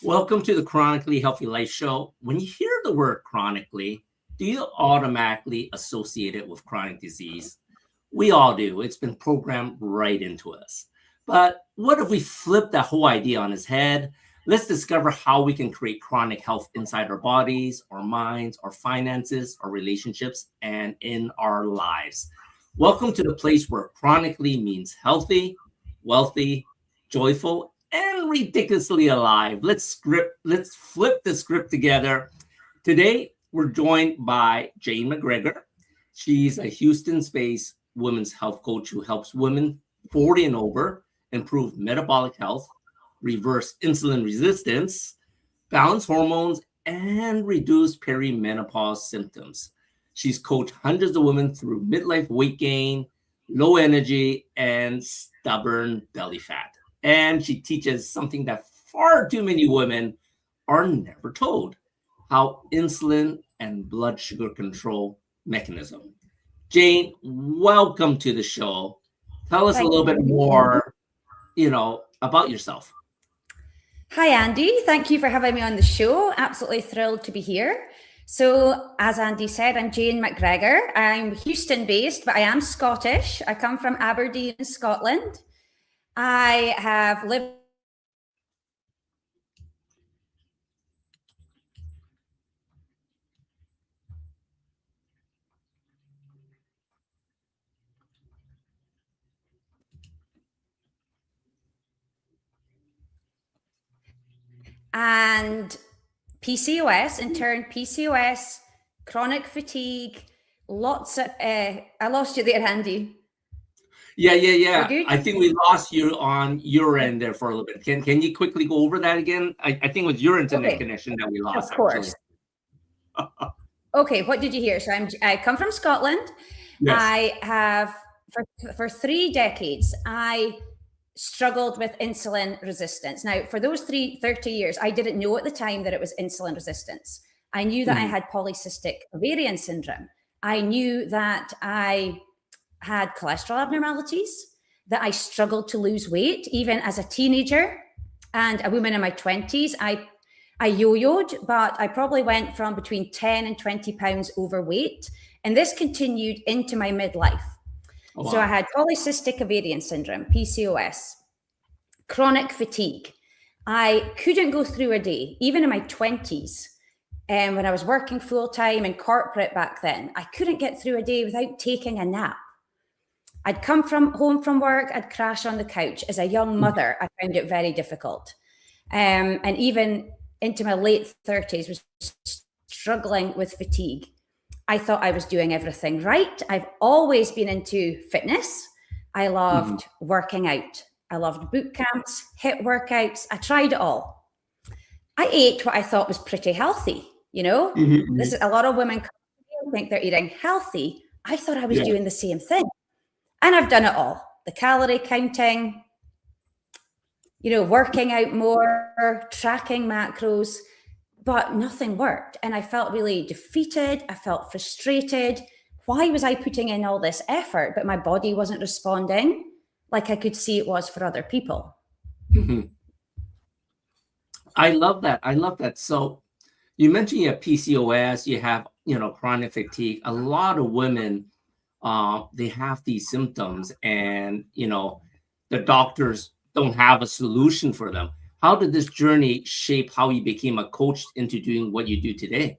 Welcome to the Chronically Healthy Life show. When you hear the word chronically, do you automatically associate it with chronic disease? We all do. It's been programmed right into us. But what if we flip that whole idea on its head? Let's discover how we can create chronic health inside our bodies, our minds, our finances, our relationships, and in our lives. Welcome to the place where chronically means healthy, wealthy, joyful, and ridiculously alive. Let's flip the script together. Today, we're joined by Jane McGregor. She's a Houston-based women's health coach who helps women 40 and over improve metabolic health, reverse insulin resistance, balance hormones, and reduce perimenopause symptoms. She's coached hundreds of women through midlife weight gain, low energy, and stubborn belly fat. And she teaches something that far too many women are never told: how insulin and blood sugar control mechanism. Jane, welcome to the show. Tell us a little bit more, about yourself. Hi, Andy. Thank you for having me on the show. Absolutely thrilled to be here. So, as Andy said, I'm Jane McGregor. I'm Houston-based, but I am Scottish. I come from Aberdeen, Scotland. I have lived and PCOS, in turn, PCOS, chronic fatigue, lots of, I lost you there, Andy. Yeah. I think we lost you on your end there for a little bit. Can you quickly go over that again? I think it was your internet connection that we lost. Of course. Okay, what did you hear? So I come from Scotland. Yes. I have, for 3 decades, I struggled with insulin resistance. Now, for those 30 years, I didn't know at the time that it was insulin resistance. I knew that I had polycystic ovarian syndrome. I knew that I had cholesterol abnormalities, that I struggled to lose weight, even as a teenager and a woman in my 20s. I yo-yoed, but I probably went from between 10 and 20 pounds overweight. And this continued into my midlife. Oh, wow. So I had polycystic ovarian syndrome, PCOS, chronic fatigue. I couldn't go through a day, even in my 20s. And when I was working full-time in corporate back then, I couldn't get through a day without taking a nap. I'd come home from work, I'd crash on the couch. As a young mother, I found it very difficult. And even into my late 30s, was struggling with fatigue. I thought I was doing everything right. I've always been into fitness. I loved working out. I loved boot camps, HIIT workouts. I tried it all. I ate what I thought was pretty healthy. This is a lot of women think they're eating healthy. I thought I was doing the same thing. And I've done it all. The calorie counting, working out more, tracking macros, but nothing worked. And I felt really defeated. I felt frustrated. Why was I putting in all this effort, but my body wasn't responding like I could see it was for other people? I love that. So you mentioned you have PCOS, you have, chronic fatigue. A lot of women, they have these symptoms and, the doctors don't have a solution for them. How did this journey shape how you became a coach into doing what you do today?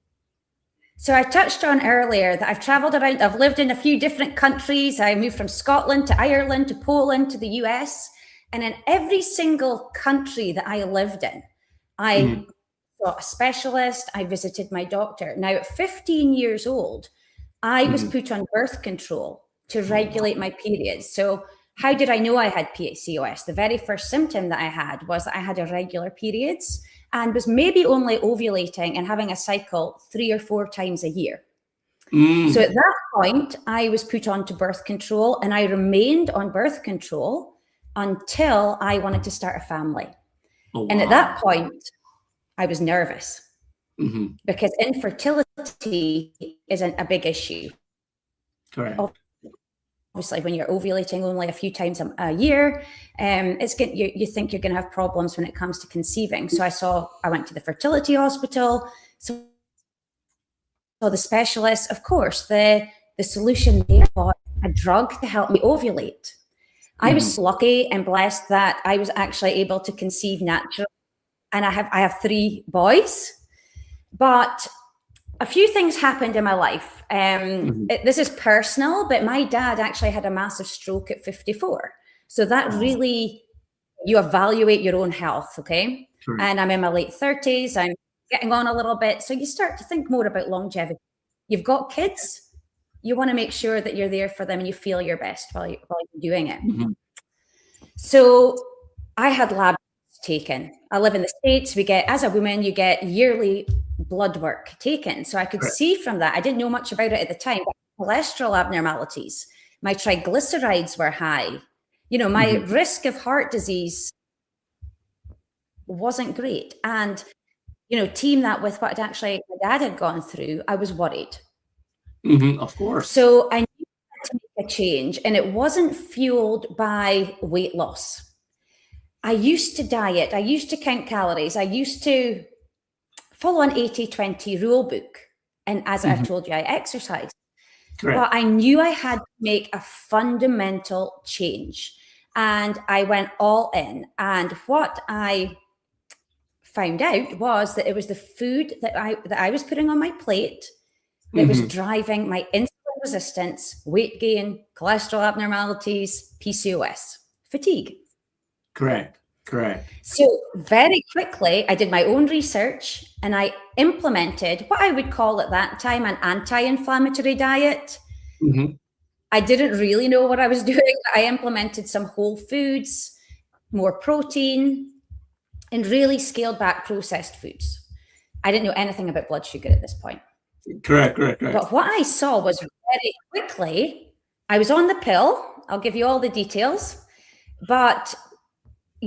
So I touched on earlier that I've traveled around. I've lived in a few different countries. I moved from Scotland to Ireland to Poland to the US. And in every single country that I lived in, I saw a specialist. I visited my doctor. Now, at 15 years old, I was put on birth control to regulate my periods. So how did I know I had PCOS? The very first symptom that I had was that I had irregular periods and was maybe only ovulating and having a cycle 3 or 4 times a year. So at that point, I was put on to birth control, and I remained on birth control until I wanted to start a family. Oh, wow. And at that point, I was nervous because infertility isn't a big issue. Correct. obviously when you're ovulating only a few times a year, you think you're going to have problems when it comes to conceiving. So I went to the fertility hospital. So the specialist, of course, the solution there was a drug to help me ovulate. I was lucky and blessed that I was actually able to conceive naturally. And I have 3 boys, but a few things happened in my life. This is personal, but my dad actually had a massive stroke at 54. So that really, you evaluate your own health, okay? True. And I'm in my late 30s. I'm getting on a little bit. So you start to think more about longevity. You've got kids. You want to make sure that you're there for them and you feel your best while you're doing it. So I had lab taken. I live in the States. As a woman, you get yearly blood work taken. So I could see from that. I didn't know much about it at the time, but cholesterol abnormalities, my triglycerides were high. My risk of heart disease wasn't great. And, team that with what actually my dad had gone through, I was worried. Of course. So I knew to make a change, and it wasn't fueled by weight loss. I used to diet. I used to count calories. I used to follow an 80-20 rule book. And as I've told you, I exercise. Correct. But I knew I had to make a fundamental change. And I went all in. And what I found out was that it was the food that I was putting on my plate that was driving my insulin resistance, weight gain, cholesterol abnormalities, PCOS, fatigue. Correct. So very quickly, I did my own research and I implemented what I would call at that time an anti-inflammatory diet. I didn't really know what I was doing. I implemented some whole foods, more protein, and really scaled back processed foods. I didn't know anything about blood sugar at this point. Correct. But what I saw was very quickly, I was on the pill. I'll give you all the details. But,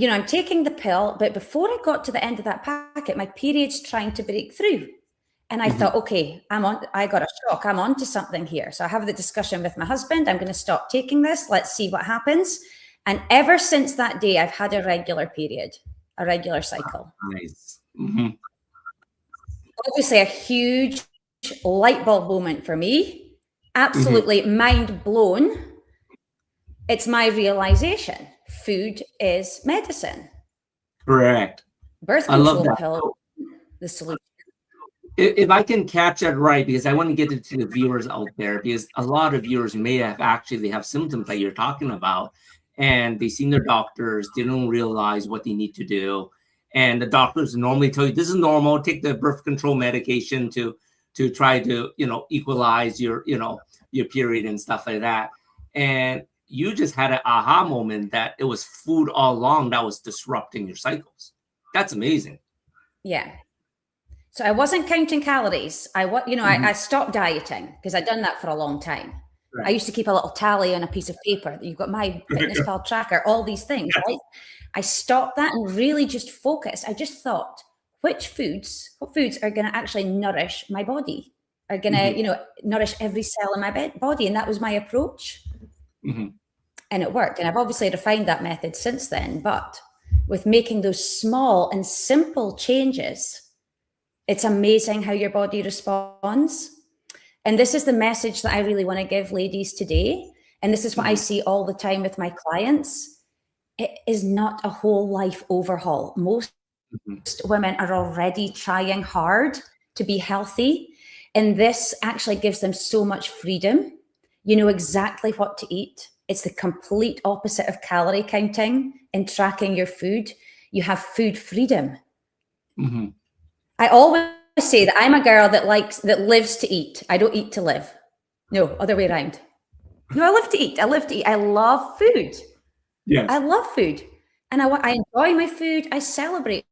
I'm taking the pill. But before I got to the end of that packet, my period's trying to break through. And I thought, okay, I got a shock. I'm onto something here. So I have the discussion with my husband. I'm going to stop taking this. Let's see what happens. And ever since that day, I've had a regular period, a regular cycle. Nice. Obviously, a huge light bulb moment for me. Absolutely mind blown. It's my realization. Food is medicine. Correct. Birth control pill, the solution. If I can catch that right, because I want to get it to the viewers out there, because a lot of viewers may have symptoms that you're talking about, and they've seen their doctors, they don't realize what they need to do. And the doctors normally tell you, this is normal, take the birth control medication to try to, equalize your period and stuff like that. And you just had an aha moment that it was food all along that was disrupting your cycles. That's amazing. Yeah. So I wasn't counting calories. I stopped dieting because I'd done that for a long time. Right. I used to keep a little tally on a piece of paper. You've got my MyFitnessPal tracker, all these things, right? I stopped that and really just focused. I just thought, what foods are going to actually nourish my body, are going to, nourish every cell in my body. And that was my approach. And it worked. And I've obviously refined that method since then. But with making those small and simple changes, it's amazing how your body responds. And this is the message that I really want to give ladies today. And this is what I see all the time with my clients. It is not a whole life overhaul. Most women are already trying hard to be healthy. And this actually gives them so much freedom. You know exactly what to eat. It's the complete opposite of calorie counting and tracking your food. You have food freedom. I always say that I'm a girl that lives to eat. I don't eat to live. No, other way around. No, I live to eat. I love food. Yes. I love food. And I enjoy my food. I celebrate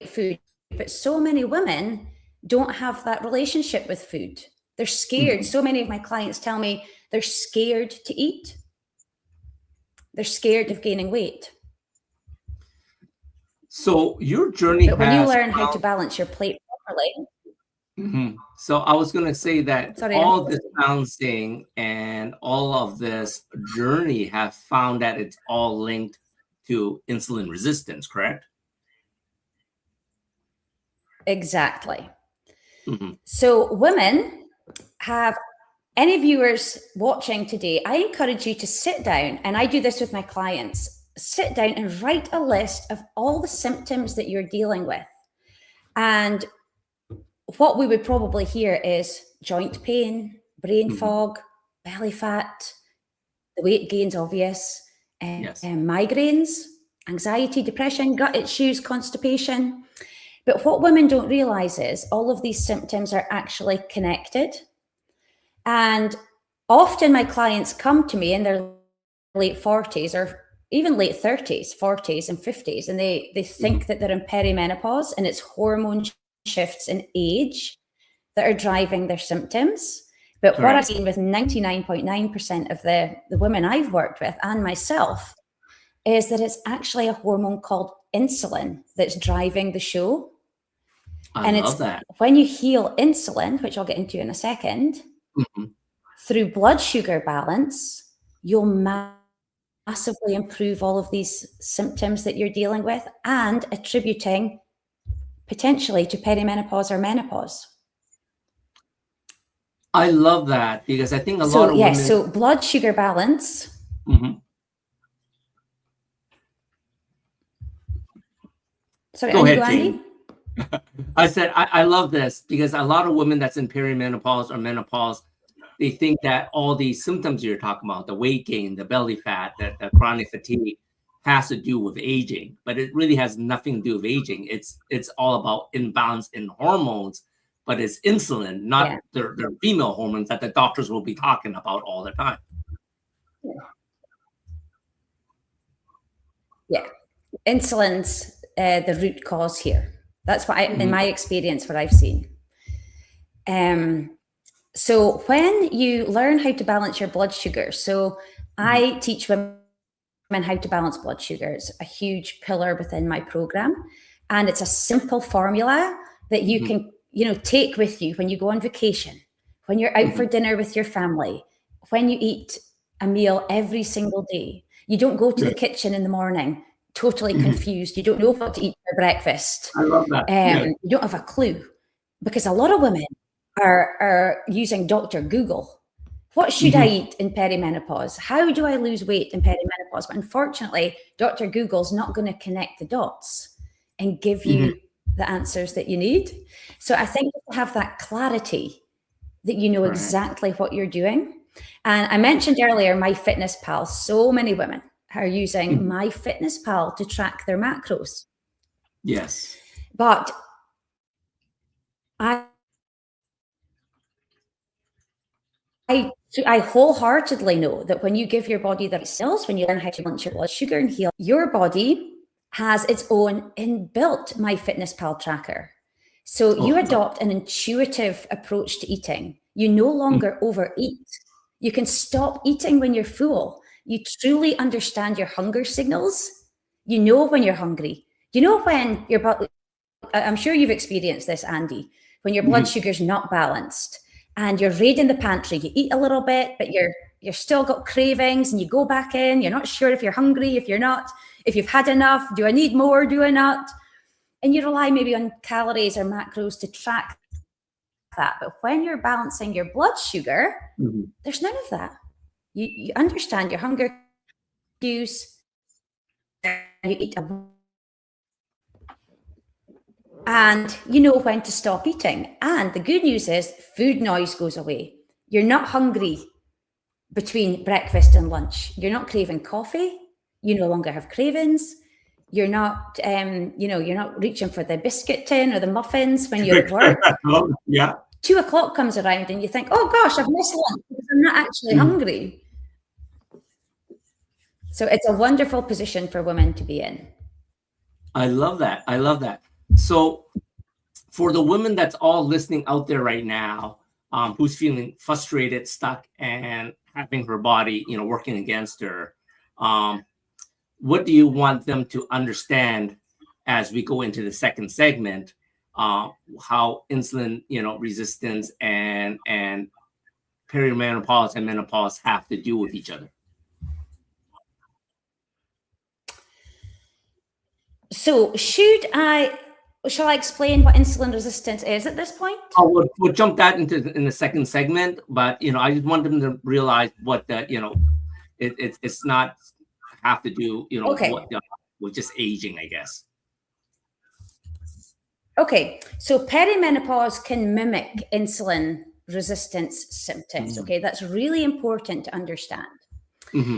food. But so many women don't have that relationship with food. They're scared. So many of my clients tell me they're scared to eat. They're scared of gaining weight. So your journey but when you learn how to balance your plate properly. So I was going to say that Sorry, all of this balancing and all of this journey have found that it's all linked to insulin resistance, correct? Exactly. So women have, any viewers watching today, I encourage you to sit down, and I do this with my clients, sit down and write a list of all the symptoms that you're dealing with. And what we would probably hear is joint pain, brain fog, belly fat, the weight gain's obvious, migraines, anxiety, depression, gut issues, constipation. But what women don't realize is all of these symptoms are actually connected. And often my clients come to me in their late 40s or even late 30s, 40s and 50s, and they think that they're in perimenopause, and it's hormone shifts in age that are driving their symptoms. But what I've seen with 99.9% of the women I've worked with and myself is that it's actually a hormone called insulin that's driving the show. I love that. When you heal insulin, which I'll get into in a second, through blood sugar balance, you'll massively improve all of these symptoms that you're dealing with and attributing potentially to perimenopause or menopause. I love that, because I think a lot of women... So blood sugar balance. Sorry, go ahead, Jane. I said, I love this, because a lot of women that's in perimenopause or menopause, they think that all these symptoms you're talking about, the weight gain, the belly fat, the chronic fatigue, has to do with aging, but it really has nothing to do with aging. It's all about imbalance in hormones, but it's insulin, not their female hormones that the doctors will be talking about all the time. Yeah, insulin's the root cause here. That's what in my experience, what I've seen. So when you learn how to balance your blood sugar, so I teach women how to balance blood sugar. It's a huge pillar within my program, and it's a simple formula that you can, take with you when you go on vacation, when you're out for dinner with your family, when you eat a meal every single day. You don't go to the kitchen in the morning totally confused. You don't know what to eat for breakfast. I love that. You don't have a clue, because a lot of women are using Dr. Google. What should I eat in perimenopause? How do I lose weight in perimenopause? But unfortunately, Dr. Google's not going to connect the dots and give you the answers that you need. So I think you have that clarity that you know exactly what you're doing. And I mentioned earlier, MyFitnessPal. So many women are using MyFitnessPal to track their macros. Yes. But I wholeheartedly know that when you give your body the right signals, when you learn how to balance your blood sugar and heal, your body has its own inbuilt MyFitnessPal tracker. So you adopt an intuitive approach to eating. You no longer overeat. You can stop eating when you're full. You truly understand your hunger signals. You know when you're hungry. You know when your body, I'm sure you've experienced this, Andy, when your blood sugar's not balanced and you're raiding the pantry. You eat a little bit, but you're still got cravings, and you go back in. You're not sure if you're hungry, if you're not, if you've had enough. Do I need more? Do I not? And you rely maybe on calories or macros to track that. But when you're balancing your blood sugar, there's none of that. You understand your hunger cues, you eat and you know when to stop eating. And the good news is food noise goes away. You're not hungry between breakfast and lunch. You're not craving coffee. You no longer have cravings. You're not, you're not reaching for the biscuit tin or the muffins when you're at work. 2 o'clock comes around and you think, oh gosh, I've missed lunch because I'm not actually hungry. So it's a wonderful position for women to be in. I love that. I love that. So for the women that's all listening out there right now, who's feeling frustrated, stuck, and having her body, working against her, what do you want them to understand as we go into the second segment how insulin, resistance and perimenopause and menopause have to do with each other. So shall I explain what insulin resistance is at this point? We'll jump that in the second segment, but I just want them to realize what that it's not have to do Okay. with just aging, I guess. Okay, so perimenopause can mimic insulin resistance symptoms. Okay, that's really important to understand.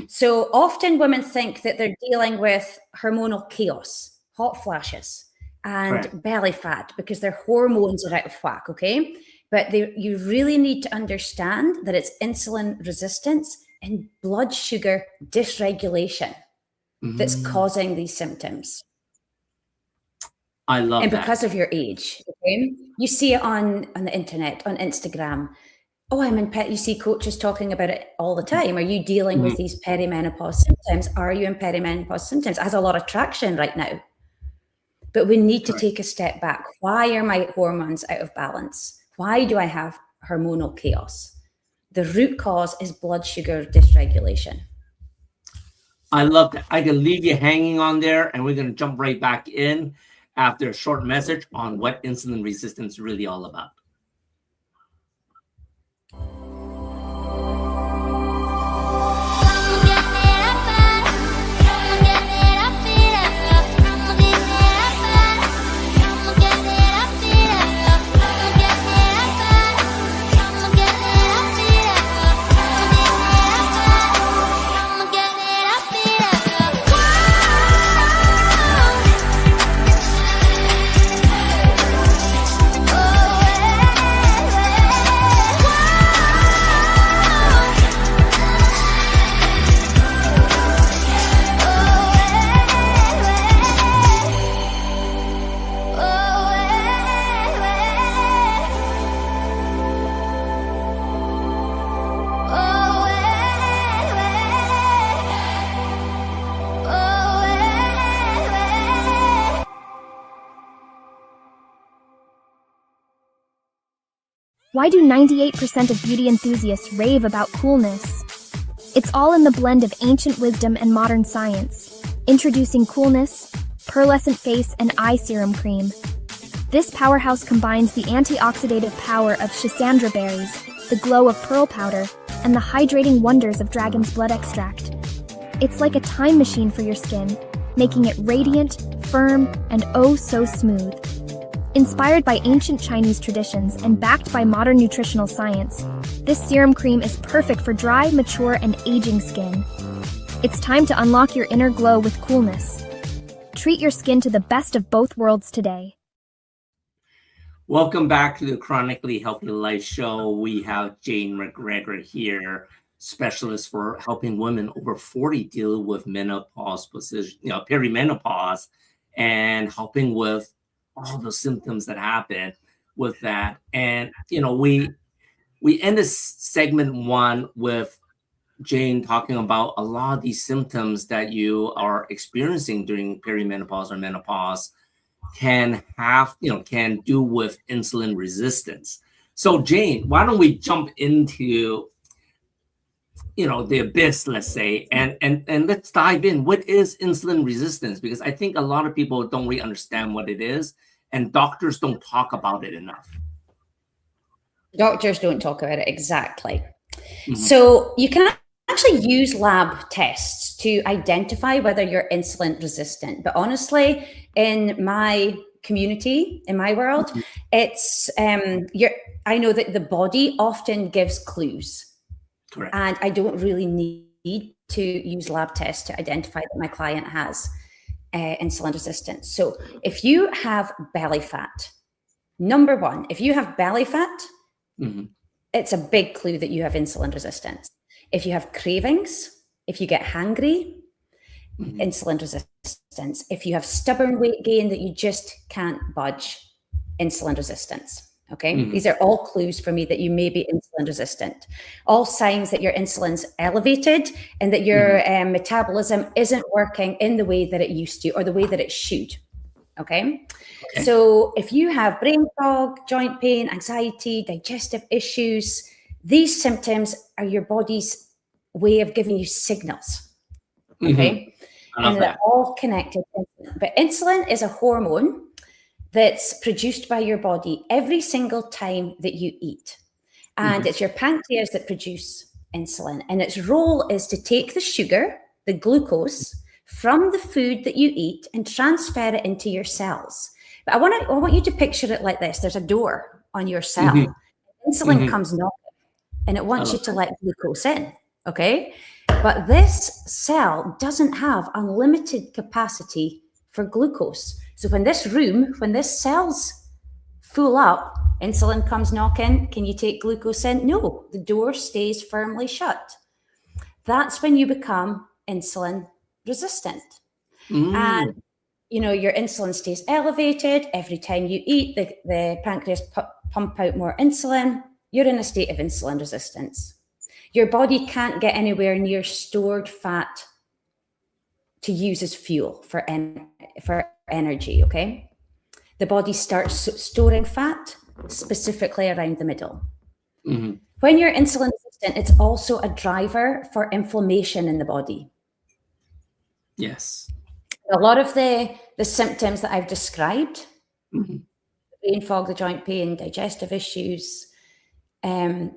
So often women think that they're dealing with hormonal chaos, hot flashes, and belly fat because their hormones are out of whack. Okay, but you really need to understand that it's insulin resistance and blood sugar dysregulation that's causing these symptoms. I love that. And because of your age, okay? You see it on the internet, on Instagram. Oh, you see coaches talking about it all the time. Are you dealing with these perimenopause symptoms? Are you in perimenopause symptoms? It has a lot of traction right now. But we need to take a step back. Why are my hormones out of balance? Why do I have hormonal chaos? The root cause is blood sugar dysregulation. I love that. I can leave you hanging on there, and we're going to jump right back in after a short message on what insulin resistance is really all about. Why do 98% of beauty enthusiasts rave about coolness? It's all in the blend of ancient wisdom and modern science. Introducing Coolness, Pearlescent Face and Eye Serum Cream. This powerhouse combines the antioxidative power of schisandra berries, the glow of pearl powder, and the hydrating wonders of dragon's blood extract. It's like a time machine for your skin, making it radiant, firm, and oh so smooth. Inspired by ancient Chinese traditions and backed by modern nutritional science, this serum cream is perfect for dry, mature, and aging skin. It's time to unlock your inner glow with Coolness. Treat your skin to the best of both worlds today. Welcome back to the Chronically Healthy Life show. We have Jane McGregor here, specialist for helping women over 40 deal with menopause, perimenopause, and helping with all the symptoms that happen with that. And, we end this segment one with Jane talking about a lot of these symptoms that you are experiencing during perimenopause or menopause can do with insulin resistance. So Jane, why don't we jump into, the abyss, let's say, and let's dive in. What is insulin resistance? Because I think a lot of people don't really understand what it is, and doctors don't talk about it enough. Doctors don't talk about it, exactly. So you can actually use lab tests to identify whether you're insulin resistant. But honestly, in my community, in my world, it's I know that the body often gives clues. Correct. And I don't really need to use lab tests to identify that my client has insulin resistance. So if you have belly fat, number one, if you have belly fat, it's a big clue that you have insulin resistance. If you have cravings, if you get hangry, insulin resistance. If you have stubborn weight gain that you just can't budge, insulin resistance. Okay. These are all clues for me that you may be insulin resistant. All signs that your insulin's elevated and that your metabolism isn't working in the way that it used to or the way that it should. Okay. So if you have brain fog, joint pain, anxiety, digestive issues, these symptoms are your body's way of giving you signals. Okay. And they're all connected. But insulin is a hormone that's produced by your body every single time that you eat. And it's your pancreas that produce insulin. And its role is to take the sugar, the glucose, from the food that you eat and transfer it into your cells. But I want you to picture it like this. There's a door on your cell. Insulin comes knocking, and it wants you to let glucose in, okay? But this cell doesn't have unlimited capacity for glucose. So when this cell's full up, insulin comes knocking. Can you take glucose in? No, the door stays firmly shut. That's when you become insulin resistant. And your insulin stays elevated. Every time you eat, the pancreas pump out more insulin. You're in a state of insulin resistance. Your body can't get anywhere near stored fat to use as fuel for energy, okay? The body starts storing fat specifically around the middle. When you're insulin resistant, it's also a driver for inflammation in the body. Yes. A lot of the symptoms that I've described, brain fog, the joint pain, digestive issues,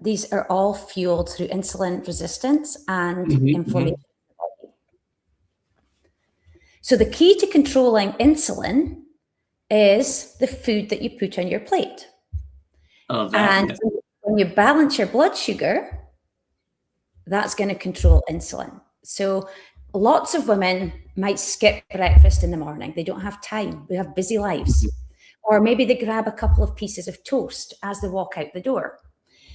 these are all fueled through insulin resistance and inflammation in the body. So the key to controlling insulin is the food that you put on your plate. When you balance your blood sugar, that's going to control insulin. So lots of women might skip breakfast in the morning. They don't have time. They have busy lives. Or maybe they grab a couple of pieces of toast as they walk out the door.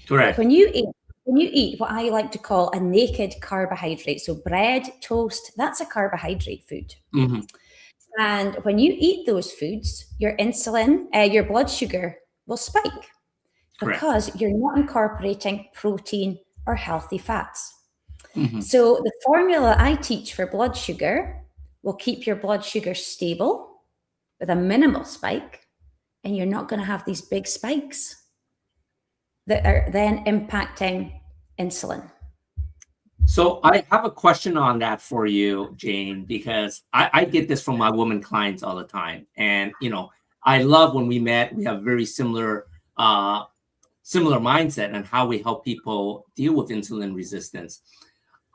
Correct. But when you eat what I like to call a naked carbohydrate, so bread, toast, that's a carbohydrate food. And when you eat those foods, your insulin, your blood sugar will spike because you're not incorporating protein or healthy fats. So the formula I teach for blood sugar will keep your blood sugar stable with a minimal spike, and you're not going to have these big spikes that are then impacting insulin. So I have a question on that for you, Jane, because I get this from my woman clients all the time. And, I love when we met, we have very similar mindset on how we help people deal with insulin resistance.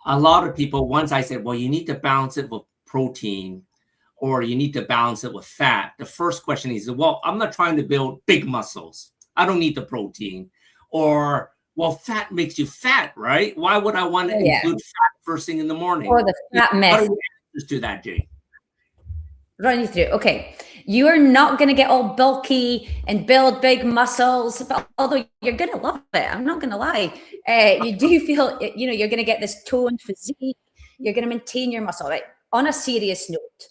A lot of people, once I said, well, you need to balance it with protein or you need to balance it with fat. The first question is, well, I'm not trying to build big muscles. I don't need the protein. Or, well, fat makes you fat, right? Why would I want to include fat first thing in the morning? Or the fat myth. How do you answer to that, Jane? Run you through. Okay. You are not going to get all bulky and build big muscles, but although you're going to love it, I'm not going to lie. You do feel, you're going to get this toned physique. You're going to maintain your muscle, right? On a serious note,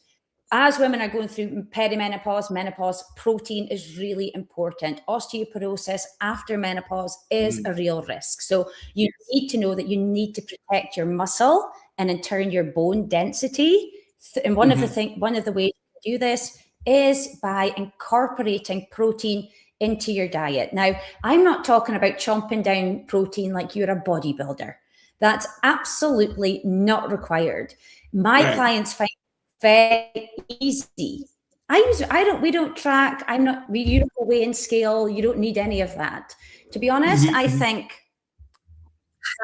as women are going through perimenopause, menopause, protein is really important. Osteoporosis after menopause is a real risk. So you need to know that you need to protect your muscle and in turn your bone density. And one of the ways to do this is by incorporating protein into your diet. Now, I'm not talking about chomping down protein like you're a bodybuilder. That's absolutely not required. My clients find very easy. We don't track. You don't weigh and scale. You don't need any of that. To be honest, I think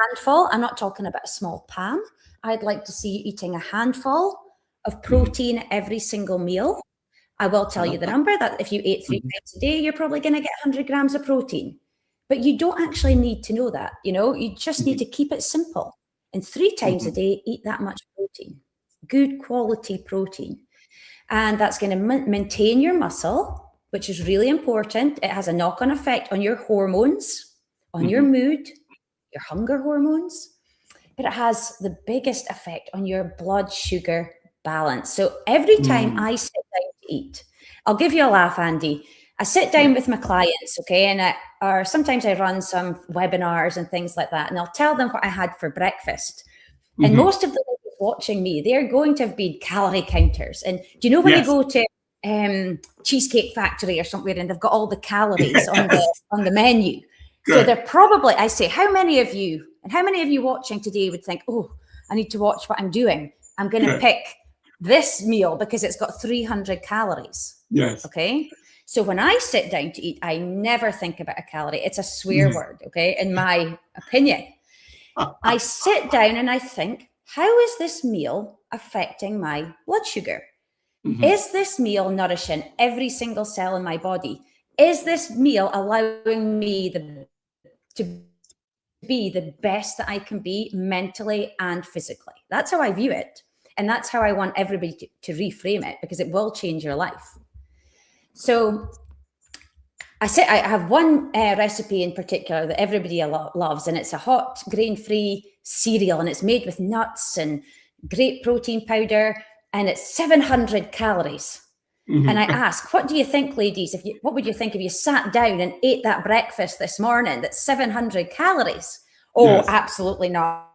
handful, I'm not talking about a small pan. I'd like to see you eating a handful of protein every single meal. I will tell you the number that if you ate 3 times a day, you're probably going to get 100 grams of protein. But you don't actually need to know that. You just need to keep it simple. And 3 times a day, eat that much protein. Good quality protein. And that's going to maintain your muscle, which is really important. It has a knock-on effect on your hormones, on your mood, your hunger hormones, but it has the biggest effect on your blood sugar balance. So every time I sit down to eat, I'll give you a laugh, Andy. I sit down with my clients, okay, or sometimes I run some webinars and things like that, and I'll tell them what I had for breakfast. And most of the watching me, they're going to have been calorie counters. And do you know when you go to Cheesecake Factory or somewhere, and they've got all the calories on the menu. Good. So they're probably, I say, how many of you watching today would think, oh, I need to watch what I'm doing. I'm going to pick this meal because it's got 300 calories. Yes. Okay. So when I sit down to eat, I never think about a calorie. It's a swear word. Okay. In my opinion, I sit down and I think, how is this meal affecting my blood sugar? Is this meal nourishing every single cell in my body? Is this meal allowing me to be the best that I can be mentally and physically? That's how I view it. And that's how I want everybody to reframe it, because it will change your life. So I have one recipe in particular that everybody loves, and it's a hot grain-free cereal, and it's made with nuts and great protein powder, and it's 700 calories. And I ask, what do you think, ladies? What would you think if you sat down and ate that breakfast this morning that's 700 calories? Oh, yes. Absolutely not.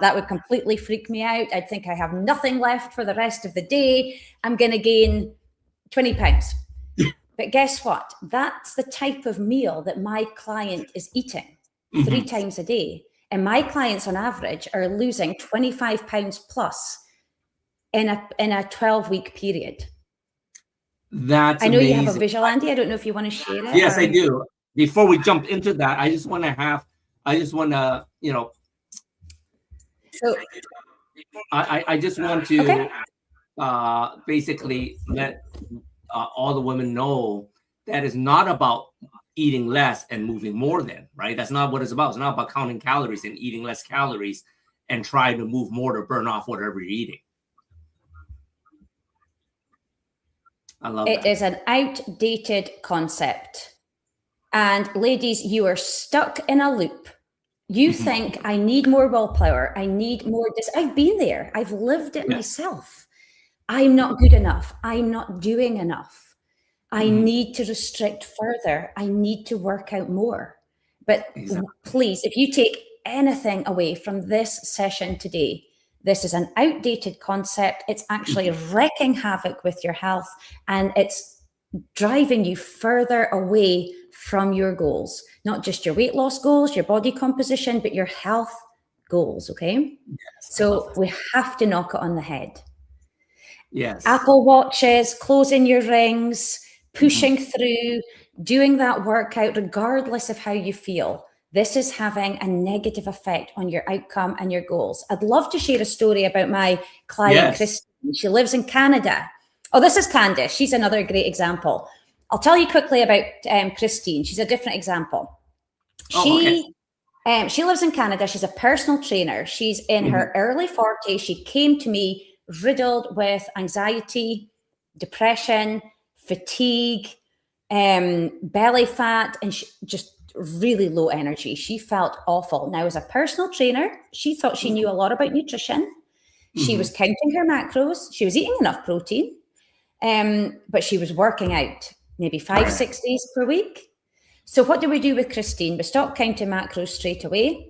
That would completely freak me out. I'd think I have nothing left for the rest of the day. I'm going to gain 20 pounds. But guess what? That's the type of meal that my client is eating 3 times a day. And my clients on average are losing 25 pounds plus in a 12-week period. That's I know amazing. You have a visual, Andy. I don't know if you want to share it. Yes, I do. Before we jump into that, I just want to, so I just want to basically let all the women know that it's not about eating less and moving more than, right? That's not what it's about. It's not about counting calories and eating less calories and trying to move more to burn off whatever you're eating. I love that. It is an outdated concept. And ladies, you are stuck in a loop. You think, I need more willpower. I need more this. I've been there. I've lived it myself. I'm not good enough. I'm not doing enough. I need to restrict further. I need to work out more. But please, if you take anything away from this session today, this is an outdated concept. It's actually wreaking havoc with your health, and it's driving you further away from your goals, not just your weight loss goals, your body composition, but your health goals. Okay. Yes, so we have to knock it on the head. Yes. Apple watches, closing your rings, pushing through, doing that workout, regardless of how you feel. This is having a negative effect on your outcome and your goals. I'd love to share a story about my client, Christine. She lives in Canada. Oh, this is Candice. She's another great example. I'll tell you quickly about Christine. She's a different example. She lives in Canada. She's a personal trainer. She's in her early 40s. She came to me riddled with anxiety, depression, fatigue, belly fat, and just really low energy. She felt awful. Now, as a personal trainer, she thought she knew a lot about nutrition. She was counting her macros. She was eating enough protein, but she was working out maybe 5-6 days per week. So what do we do with Christine? We stop counting macros straight away.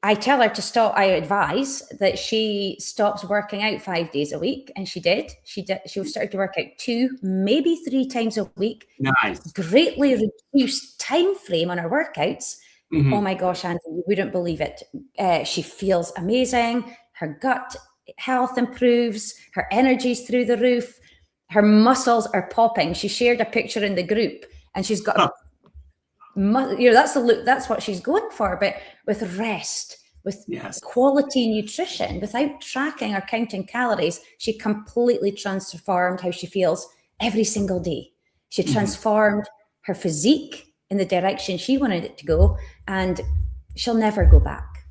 I tell her to stop. I advise that she stops working out 5 days a week. And she did. She started to work out 2, maybe 3 times a week. Nice. Greatly reduced time frame on her workouts. Oh my gosh, Andy, you wouldn't believe it. She feels amazing. Her gut health improves. Her energy's through the roof. Her muscles are popping. She shared a picture in the group, and she's got that's the look. That's what she's going for. But with rest, with quality nutrition, without tracking or counting calories, she completely transformed how she feels every single day. She transformed her physique in the direction she wanted it to go, and she'll never go back.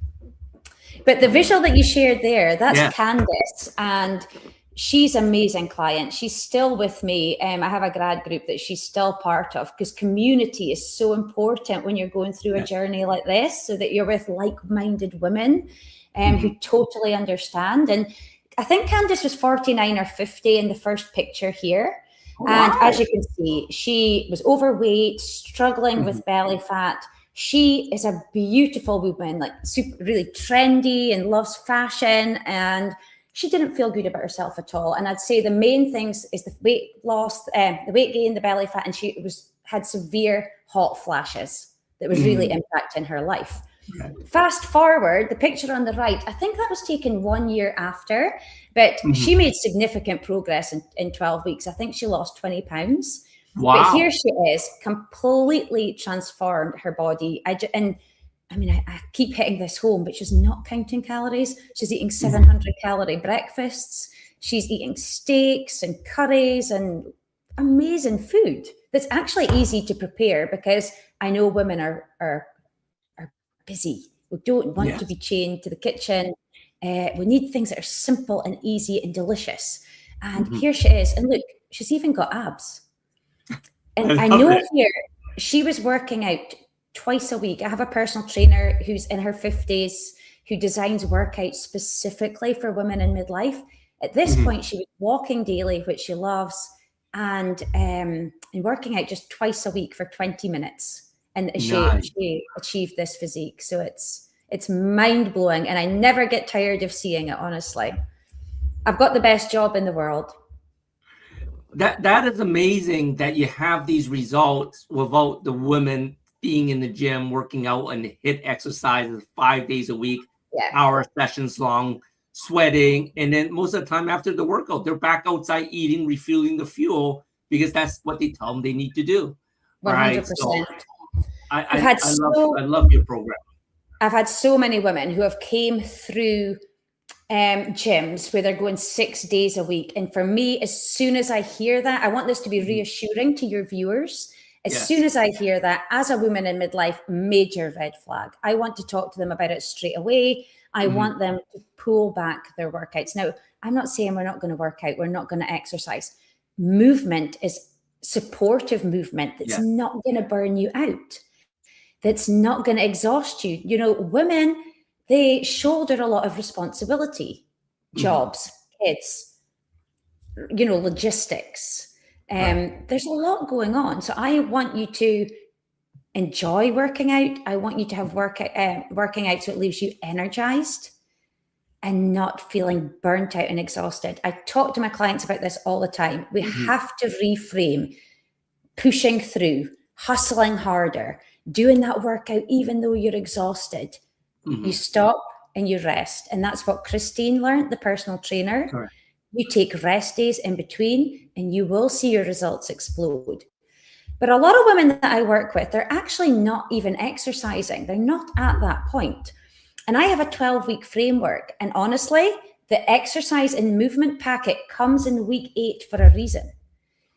But the visual that you shared there, that's Candice, and she's an amazing client. She's still with me. I have a grad group that she's still part of, because community is so important when you're going through a journey like this, so that you're with like-minded women who totally understand. And I think Candice was 49 or 50 in the first picture here. And as you can see, she was overweight, struggling with belly fat. She is a beautiful woman, like super, really trendy and loves fashion. And she didn't feel good about herself at all. And I'd say the main things is the weight loss, the weight gain, the belly fat, and she had severe hot flashes that was really impacting her life. Right. Fast forward, the picture on the right, I think that was taken 1 year after, but she made significant progress in 12 weeks. I think she lost 20 pounds. Wow. But here she is, completely transformed her body. I keep hitting this home, but she's not counting calories. She's eating 700 calorie breakfasts. She's eating steaks and curries and amazing food that's actually easy to prepare, because I know women are busy. We don't want to be chained to the kitchen. We need things that are simple and easy and delicious. And here she is. And look, she's even got abs. And I know here, she was working out twice a week. I have a personal trainer who's in her 50s who designs workouts specifically for women in midlife. At this point, she was walking daily, which she loves, and working out just twice a week for 20 minutes. And she achieved this physique. So it's mind-blowing, and I never get tired of seeing it, honestly. I've got the best job in the world. That is amazing that you have these results without the women being in the gym, working out and HIIT exercises 5 days a week, hour sessions long, sweating. And then most of the time after the workout, they're back outside eating, refueling the fuel, because that's what they tell them they need to do. 100%. Right? So I love your program. I've had so many women who have came through gyms where they're going 6 days a week. And for me, as soon as I hear that, I want this to be reassuring to your viewers. As soon as I hear that, as a woman in midlife, major red flag. I want to talk to them about it straight away. I want them to pull back their workouts. Now, I'm not saying we're not going to work out. We're not going to exercise. Movement is supportive movement that's not going to burn you out. That's not going to exhaust you. You know, women, they shoulder a lot of responsibility, jobs, kids, you know, logistics. There's a lot going on. So I want you to enjoy working out. I want you to have working out so it leaves you energized and not feeling burnt out and exhausted. I talk to my clients about this all the time. We have to reframe pushing through, hustling harder, doing that workout even though you're exhausted. You stop and you rest. And that's what Christine learned, the personal trainer. Correct. You take rest days in between and you will see your results explode. But a lot of women that I work with, they're actually not even exercising. They're not at that point. And I have a 12-week framework. And honestly, the exercise and movement packet comes in week 8 for a reason.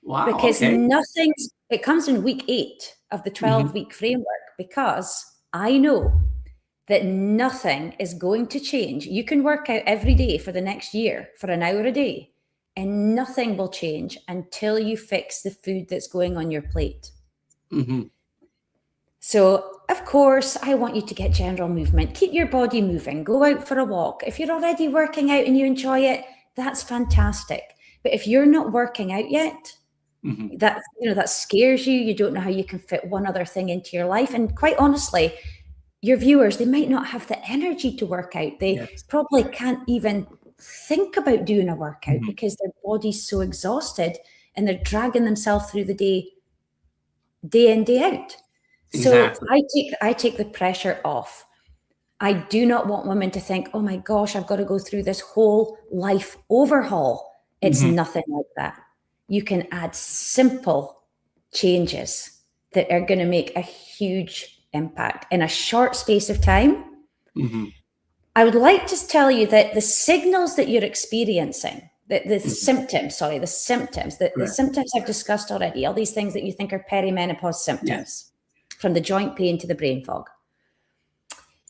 Wow. Because it comes in week 8 of the 12-week framework, because I know that nothing is going to change. You can work out every day for the next year for an hour a day, and nothing will change until you fix the food that's going on your plate. So, of course, I want you to get general movement. Keep your body moving. Go out for a walk. If you're already working out and you enjoy it, that's fantastic. But if you're not working out yet, that scares you. You don't know how you can fit one other thing into your life. And quite honestly, your viewers, they might not have the energy to work out. They probably can't even think about doing a workout because their body's so exhausted and they're dragging themselves through the day in, day out. Exactly. So I take the pressure off. I do not want women to think, oh my gosh, I've got to go through this whole life overhaul. It's nothing like that. You can add simple changes that are going to make a huge impact in a short space of time. I would like to tell you that the signals that you're experiencing, the symptoms I've discussed already, all these things that you think are perimenopause symptoms, from the joint pain to the brain fog,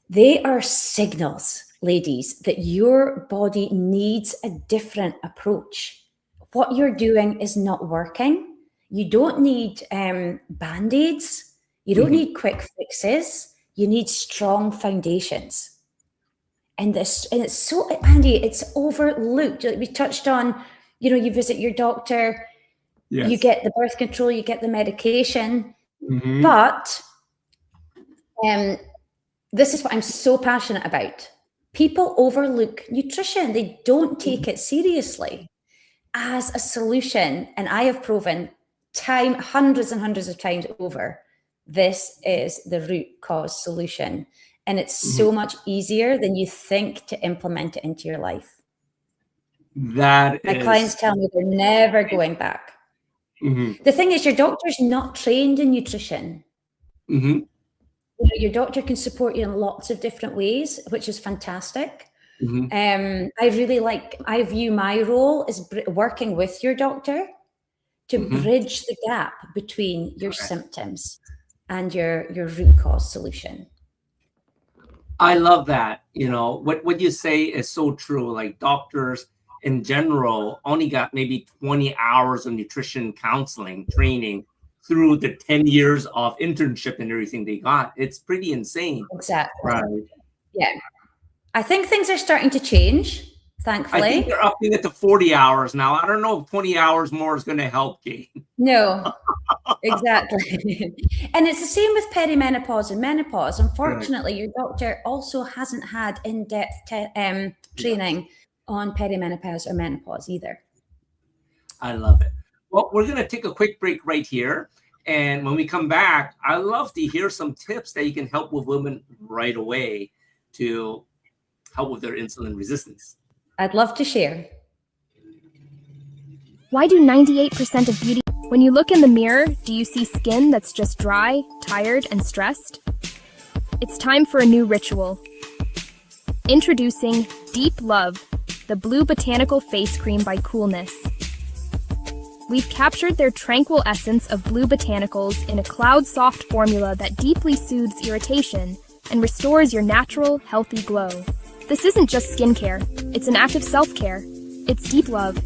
they are signals, ladies, that your body needs a different approach. What you're doing is not working. You don't need Band-Aids. You don't need quick fixes. You need strong foundations. And it's so, Andy, it's overlooked. Like we touched on, you visit your doctor, you get the birth control, you get the medication. But this is what I'm so passionate about. People overlook nutrition. They don't take it seriously as a solution. And I have proven hundreds and hundreds of times over, this is the root cause solution. And it's so much easier than you think to implement it into your life. My clients tell me they're never going back. The thing is, your doctor's not trained in nutrition. Your doctor can support you in lots of different ways, which is fantastic. I view my role as working with your doctor to bridge the gap between your symptoms and your root cause solution. I love that. What you say is so true. Like, doctors in general only got maybe 20 hours of nutrition counseling training through the 10 years of internship and everything they got. It's pretty insane. Exactly. Right. Yeah. I think things are starting to change, thankfully. I think they're upping it to 40 hours now. I don't know if 20 hours more is going to help, Jane. No, exactly. And it's the same with perimenopause and menopause. Unfortunately, your doctor also hasn't had in-depth training on perimenopause or menopause either. I love it. Well, we're going to take a quick break right here. And when we come back, I'd love to hear some tips that you can help with women right away to help with their insulin resistance. I'd love to share. Why do 98% of beauty... When you look in the mirror, do you see skin that's just dry, tired, and stressed? It's time for a new ritual. Introducing Deep Love, the Blue Botanical Face Cream by Coolness. We've captured their tranquil essence of blue botanicals in a cloud-soft formula that deeply soothes irritation and restores your natural, healthy glow. This isn't just skincare, it's an act of self-care. It's deep love.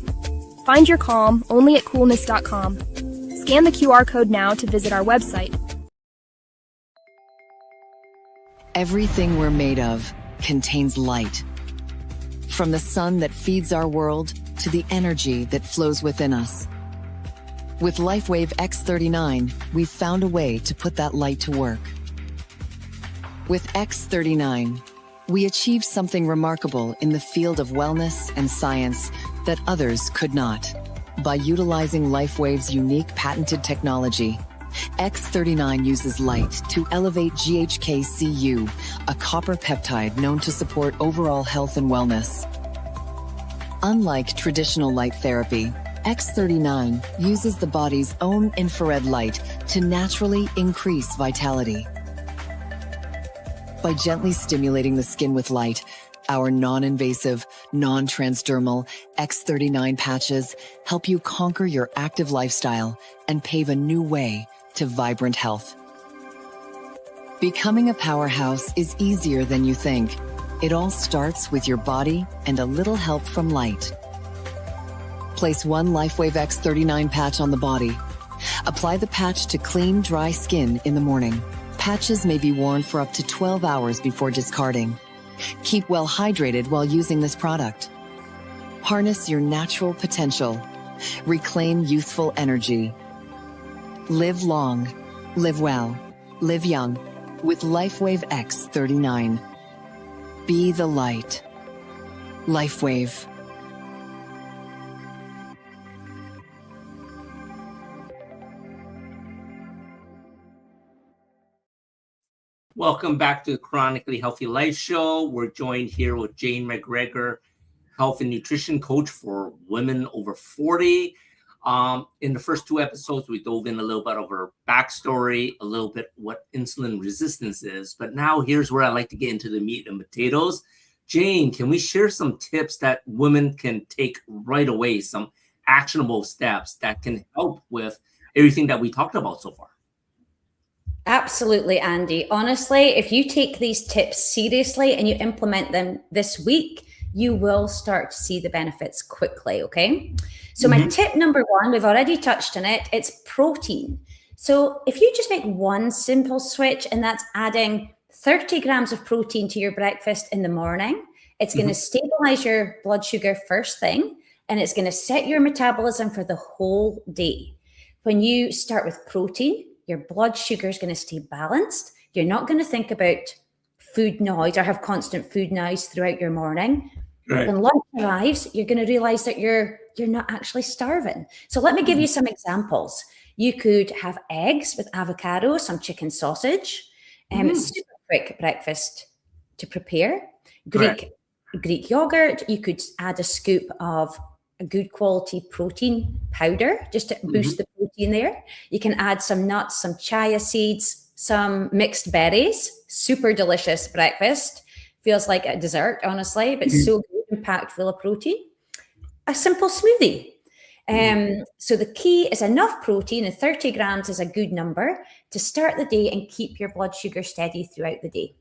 Find your calm only at coolness.com. Scan the QR code now to visit our website. Everything we're made of contains light. From the sun that feeds our world to the energy that flows within us. With LifeWave X39, we've found a way to put that light to work. With X39, we achieved something remarkable in the field of wellness and science that others could not. By utilizing LifeWave's unique patented technology, X39 uses light to elevate GHK-Cu, a copper peptide known to support overall health and wellness. Unlike traditional light therapy, X39 uses the body's own infrared light to naturally increase vitality. By gently stimulating the skin with light, our non-invasive, non-transdermal X39 patches help you conquer your active lifestyle and pave a new way to vibrant health. Becoming a powerhouse is easier than you think. It all starts with your body and a little help from light. Place one LifeWave X39 patch on the body. Apply the patch to clean, dry skin in the morning. Patches may be worn for up to 12 hours before discarding. Keep well hydrated while using this product. Harness your natural potential. Reclaim youthful energy. Live long, live well, live young with LifeWave X39. Be the light. LifeWave. Welcome back to the Chronically Healthy Life Show. We're joined here with Jane McGregor, health and nutrition coach for women over 40. In the first two episodes, we dove in a little bit of her backstory, a little bit what insulin resistance is. But now here's where I like to get into the meat and potatoes. Jane, can we share some tips that women can take right away, some actionable steps that can help with everything that we talked about so far? Absolutely, Andy. Honestly, if you take these tips seriously and you implement them this week, you will start to see the benefits quickly, okay? So my tip number one, we've already touched on it, it's protein. So if you just make one simple switch, and that's adding 30 grams of protein to your breakfast in the morning, it's going to stabilize your blood sugar first thing, and it's going to set your metabolism for the whole day. When you start with protein, your blood sugar is going to stay balanced. You're not going to think about food noise or have constant food noise throughout your morning. Right. When lunch arrives, you're going to realize that you're not actually starving. So let me give you some examples. You could have eggs with avocado, some chicken sausage. Super quick breakfast to prepare. Greek yogurt. You could add a scoop of a good quality protein powder just to boost the protein there. You can add some nuts, some chia seeds, some mixed berries. Super delicious breakfast. Feels like a dessert, honestly, but so good and packed full of protein. A simple smoothie. So the key is enough protein, and 30 grams is a good number to start the day and keep your blood sugar steady throughout the day.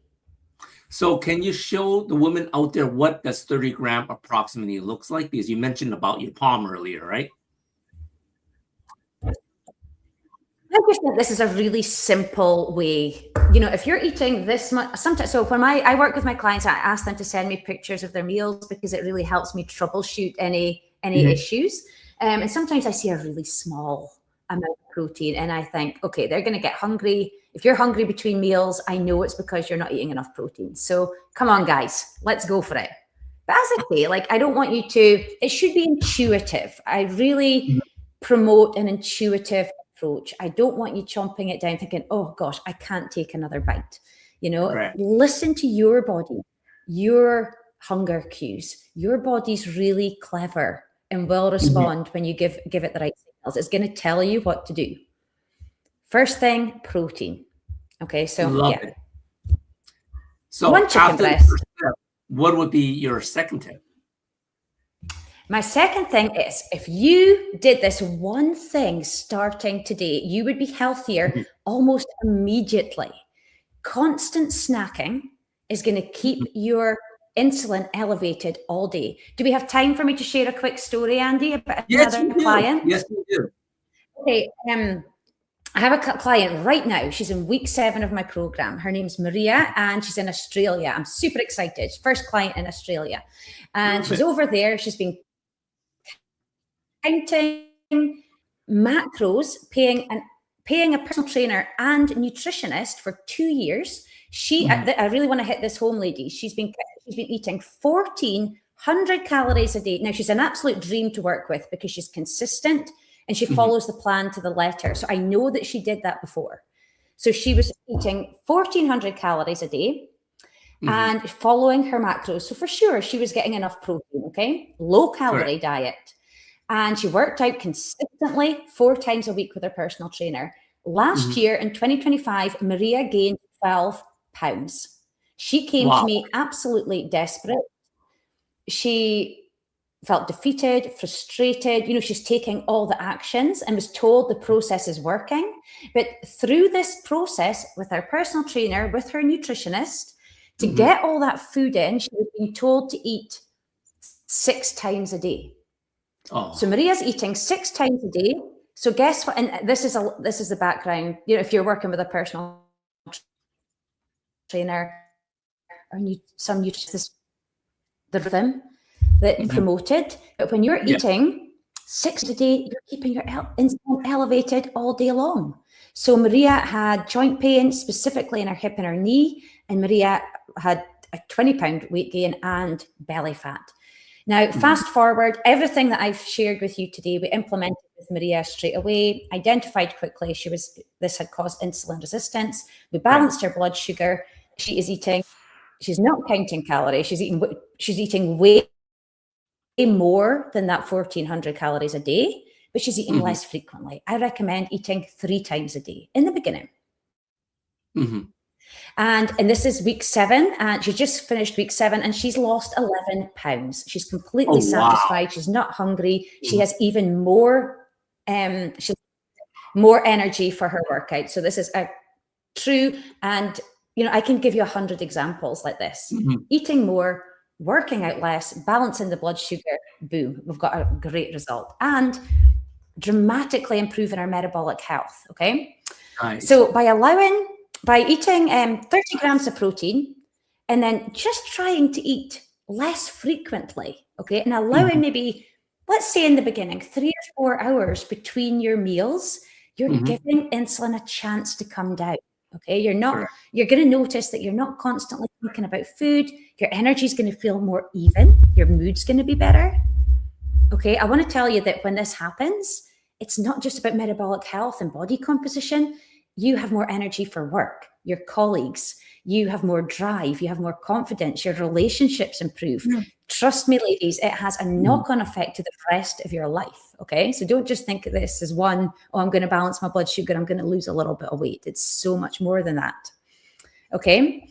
So can you show the women out there what does 30 gram approximately looks like? Because you mentioned about your palm earlier, right? I just think this is a really simple way. You know, if you're eating this much, sometimes, so when I work with my clients, I ask them to send me pictures of their meals because it really helps me troubleshoot any issues. And sometimes I see a really small amount of protein and I think, okay, they're going to get hungry. If you're hungry between meals, I know it's because you're not eating enough protein. So come on, guys, let's go for it. But as I say, like, I don't want you to, it should be intuitive. I really promote an intuitive approach. I don't want you chomping it down thinking, oh gosh, I can't take another bite. You know, listen to your body, your hunger cues. Your body's really clever and will respond when you give it the right signals. It's going to tell you what to do. First thing, protein. Okay, so Love it. So one chicken breast. What would be your second tip? My second thing is, if you did this one thing starting today, you would be healthier almost immediately. Constant snacking is going to keep your insulin elevated all day. Do we have time for me to share a quick story, Andy, about another client? Yes, we do. Okay. I have a client right now. She's in week 7 of my program. Her name's Maria, and she's in Australia. I'm super excited. First client in Australia. And she's over there. She's been counting macros, paying a personal trainer and nutritionist for 2 years. I really want to hit this home, ladies. She's been eating 1,400 calories a day. Now, she's an absolute dream to work with because she's consistent and she follows the plan to the letter. So I know that she did that before. So she was eating 1,400 calories a day and following her macros. So for sure, she was getting enough protein, okay? Low calorie diet. And she worked out consistently 4 times a week with her personal trainer. Last year in 2025, Maria gained 12 pounds. She came to me absolutely desperate. She felt defeated, frustrated. You know, she's taking all the actions and was told the process is working. But through this process with her personal trainer, with her nutritionist, to get all that food in, she was being told to eat 6 times a day. So Maria's eating 6 times a day. So guess what? And this is the background. You know, if you're working with a personal trainer or some nutritionist, the rhythm that promoted. But when you're eating 6 a day, you're keeping your insulin elevated all day long. So Maria had joint pain, specifically in her hip and her knee, and Maria had a 20-pound weight gain and belly fat. Now, fast forward, everything that I've shared with you today, we implemented with Maria straight away, identified quickly this had caused insulin resistance. We balanced her blood sugar. She's not counting calories. She's eating way more than that 1,400 calories a day, but she's eating less frequently. I recommend eating 3 times a day in the beginning. And this is week 7, and she just finished week 7, and she's lost 11 pounds. She's completely satisfied. She's not hungry. She has even more, more energy for her workout. So this is a true, and you know, I can give you 100 examples like this. Eating more, working out less, balancing the blood sugar, boom, we've got a great result. And dramatically improving our metabolic health, okay? Nice. So by eating 30 grams of protein and then just trying to eat less frequently, okay? And allowing maybe, let's say in the beginning, 3 or 4 hours between your meals, you're giving insulin a chance to come down. Okay, you're going to notice that you're not constantly thinking about food. Your energy is going to feel more even. Your mood's going to be better. Okay, I want to tell you that when this happens, it's not just about metabolic health and body composition. You have more energy for work, your colleagues, you have more drive, you have more confidence, your relationships improve. Trust me, ladies, it has a knock-on effect to the rest of your life, okay? So don't just think of this as one, oh, I'm going to balance my blood sugar, I'm going to lose a little bit of weight. It's so much more than that, okay?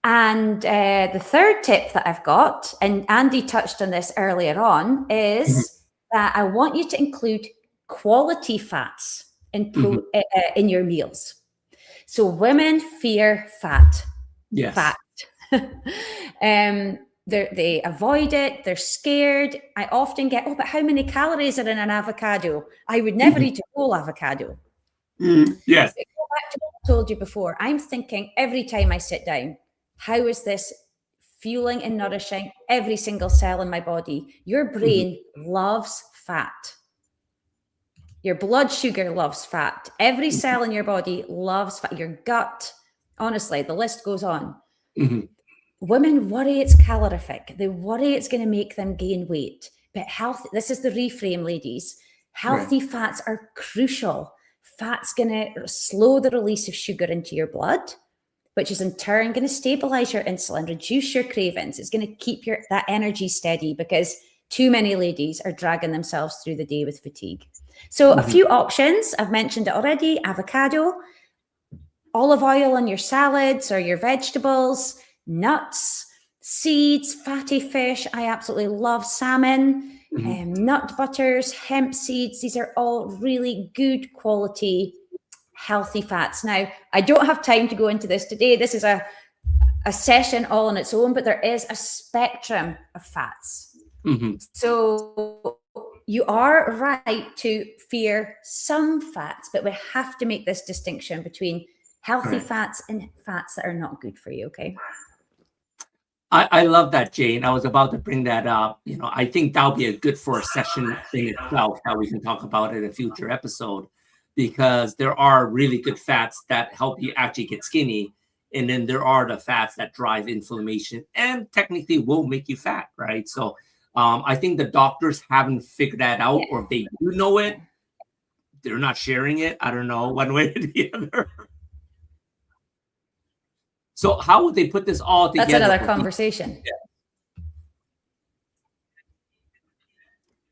And the third tip that I've got, and Andy touched on this earlier on, is that I want you to include quality fats in your meals. So women fear fat. Yes. Fat. They avoid it. They're scared. I often get, oh, but how many calories are in an avocado? I would never eat a whole avocado. Yes. So go back to what I told you before. I'm thinking every time I sit down, how is this fueling and nourishing every single cell in my body? Your brain loves fat. Your blood sugar loves fat. Every cell in your body loves fat. Your gut, honestly, the list goes on. Women worry it's calorific. They worry it's going to make them gain weight. But healthy, this is the reframe, ladies. Healthy fats are crucial. Fat's going to slow the release of sugar into your blood, which is in turn going to stabilize your insulin, reduce your cravings. It's going to keep that energy steady, because too many ladies are dragging themselves through the day with fatigue. So a few options, I've mentioned it already: avocado, olive oil on your salads or your vegetables, nuts, seeds, fatty fish. I absolutely love salmon, nut butters, hemp seeds. These are all really good quality, healthy fats. Now, I don't have time to go into this today. This is a session all on its own, but there is a spectrum of fats. So you are right to fear some fats, but we have to make this distinction between healthy fats and fats that are not good for you, okay? I love that, Jane. I was about to bring that up. You know, I think that'll be a good for a session in itself, how we can talk about it in a future episode, because there are really good fats that help you actually get skinny. And then there are the fats that drive inflammation and technically will make you fat, right? So I think the doctors haven't figured that out, or if they do know it, they're not sharing it. I don't know, one way or the other. So how would they put this all together? That's another conversation.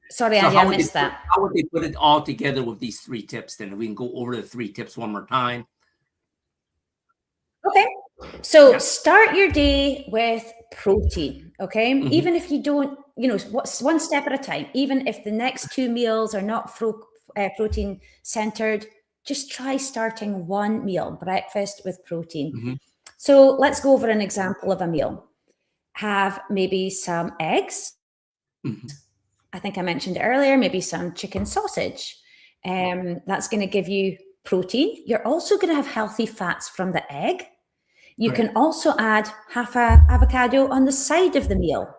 Sorry, Andy, I missed that. How would they put it all together with these 3 tips? Then we can go over the 3 tips one more time. Okay. So start your day with protein, okay? Even if you don't, what's one step at a time. Even if the next 2 meals are not protein centered, just try starting one meal, breakfast with protein. So let's go over an example of a meal. Have maybe some eggs. I think I mentioned earlier, maybe some chicken sausage. That's going to give you protein. You're also going to have healthy fats from the egg. You can also add half a avocado on the side of the meal.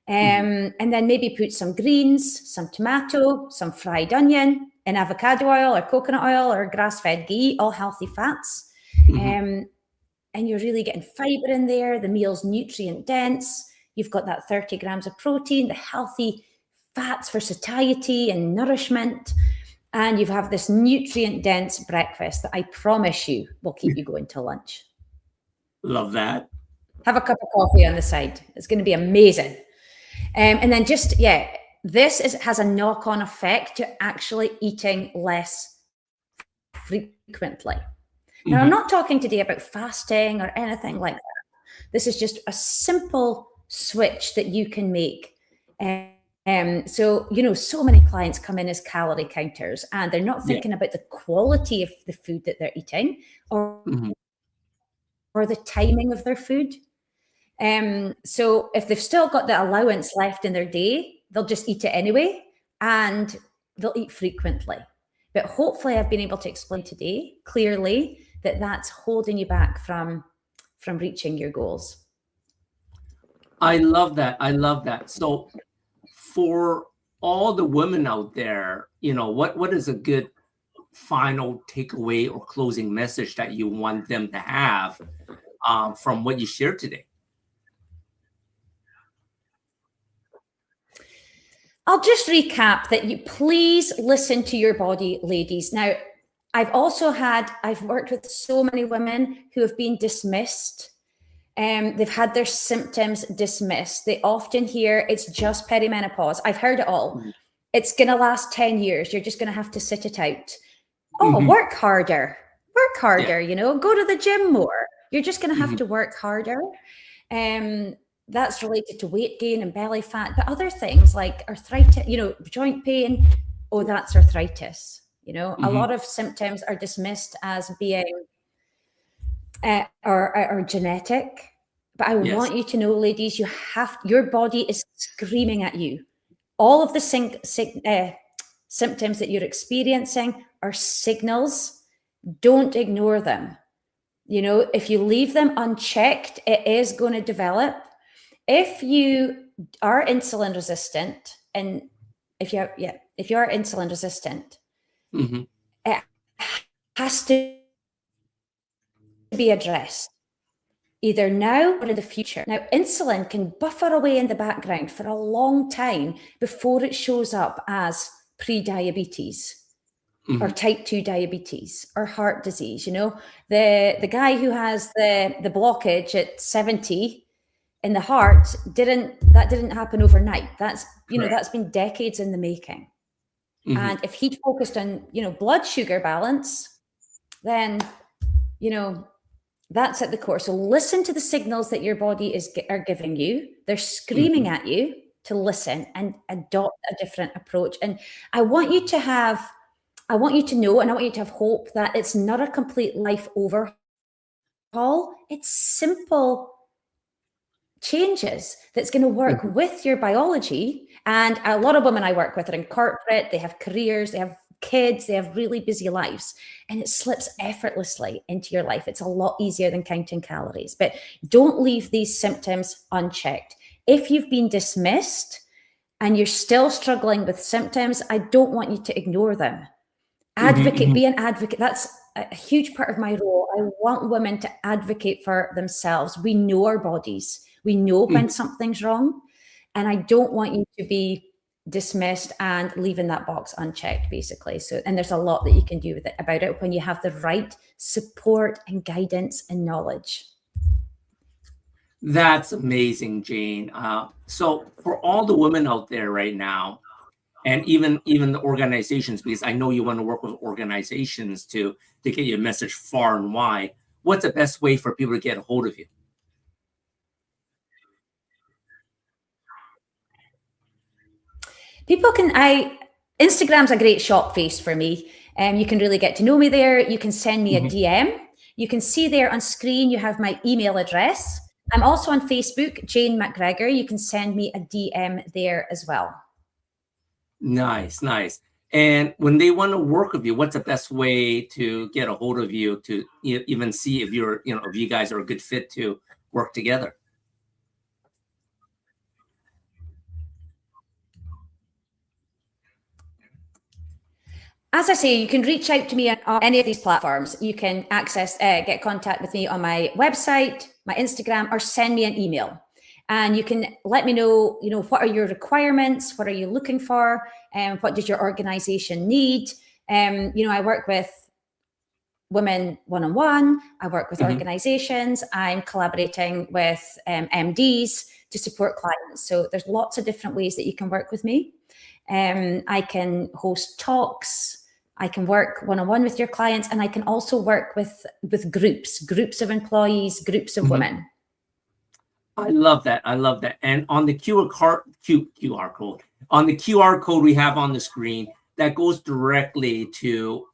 And then maybe put some greens, some tomato, some fried onion, and avocado oil or coconut oil or grass-fed ghee, all healthy fats. And you're really getting fiber in there. The meal's nutrient dense. You've got that 30 grams of protein, the healthy fats for satiety and nourishment. And you have this nutrient dense breakfast that I promise you will keep you going to lunch. Love that. Have a cup of coffee on the side. It's going to be amazing. And then this has a knock-on effect to actually eating less frequently. Now, I'm not talking today about fasting or anything like that. This is just a simple switch that you can make. So many clients come in as calorie counters, and they're not thinking about the quality of the food that they're eating or the timing of their food. So if they've still got the allowance left in their day, they'll just eat it anyway, and they'll eat frequently. But hopefully I've been able to explain today clearly that that's holding you back from reaching your goals. I love that. I love that. So for all the women out there, what is a good final takeaway or closing message that you want them to have from what you shared today? I'll just recap that you please listen to your body, ladies. Now, I've worked with so many women who have been dismissed. They've had their symptoms dismissed. They often hear it's just perimenopause. I've heard it all. It's going to last 10 years. You're just going to have to sit it out. Oh, work harder, go to the gym more. You're just going to have to work harder. That's related to weight gain and belly fat, but other things like arthritis, joint pain. Oh, that's arthritis. A lot of symptoms are dismissed as being or genetic. But I want you to know, ladies, your body is screaming at you. All of the symptoms that you're experiencing are signals. Don't ignore them. If you leave them unchecked, it is going to develop. If you are insulin resistant, and if you are insulin resistant, it has to be addressed either now or in the future. Now, insulin can buffer away in the background for a long time before it shows up as pre-diabetes or type 2 diabetes or heart disease. The guy who has the blockage at 70 in the heart didn't happen overnight. That's been decades in the making. And if he'd focused on blood sugar balance, then that's at the core. So listen to the signals that your body are giving you. They're screaming at you to listen and adopt a different approach. And I want you to know, and I want you to have hope that it's not a complete life overhaul. It's simple changes that's going to work with your biology. And a lot of women I work with are in corporate, they have careers, they have kids, they have really busy lives, and it slips effortlessly into your life. It's a lot easier than counting calories. But don't leave these symptoms unchecked. If you've been dismissed and you're still struggling with symptoms, I don't want you to ignore them. Advocate, be an advocate. That's a huge part of my role. I want women to advocate for themselves. We know our bodies. We know when something's wrong. And I don't want you to be dismissed and leaving that box unchecked, basically. So, and there's a lot that you can do about it when you have the right support and guidance and knowledge. That's amazing, Jane. So for all the women out there right now, and even the organizations, because I know you want to work with organizations to get your message far and wide, what's the best way for people to get a hold of you? Instagram's a great shop face for me. You can really get to know me there. You can send me a DM. You can see there on screen, you have my email address. I'm also on Facebook, Jane McGregor. You can send me a DM there as well. Nice. And when they want to work with you, what's the best way to get a hold of you to even see if if you guys are a good fit to work together? As I say, you can reach out to me on any of these platforms. You can get contact with me on my website, my Instagram, or send me an email. And you can let me know, what are your requirements? What are you looking for? And what does your organization need? I work with women one-on-one. I work with organizations. I'm collaborating with MDs to support clients. So there's lots of different ways that you can work with me. I can host talks. I can work one-on-one with your clients, and I can also work with groups of employees, groups of women. I love that. And on the QR code, on the QR code we have on the screen, that goes directly to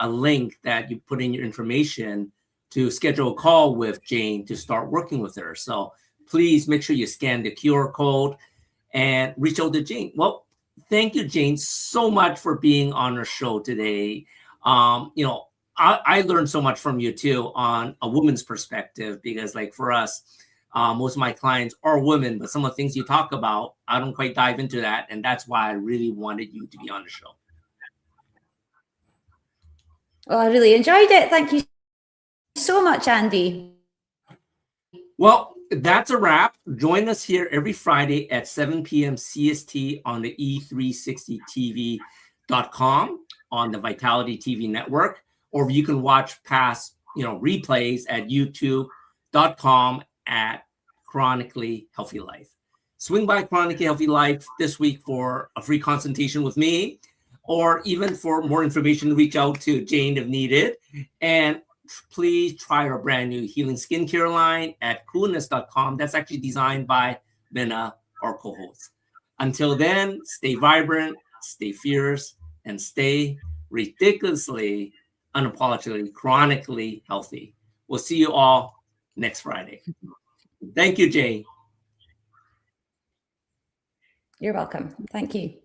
a link that you put in your information to schedule a call with Jane to start working with her. So please make sure you scan the QR code and reach out to Jane. Well, thank you, Jane, so much for being on our show today. I learned so much from you too on a woman's perspective, because like for us, most of my clients are women, but some of the things you talk about, I don't quite dive into that. And that's why I really wanted you to be on the show. Well, I really enjoyed it. Thank you so much, Andy. Well, that's a wrap. Join us here every Friday at 7 p.m. CST on the E360TV.com on the Vitality TV network, or you can watch past replays at YouTube.com at Chronically Healthy Life. Swing by Chronically Healthy Life this week for a free consultation with me, or even for more information, reach out to Jane if needed. And please try our brand new healing skincare line at coolness.com. That's actually designed by Minna, our co-host. Until then, stay vibrant, stay fierce, and stay ridiculously, unapologetically, chronically healthy. We'll see you all next Friday. Thank you, Jane. You're welcome. Thank you.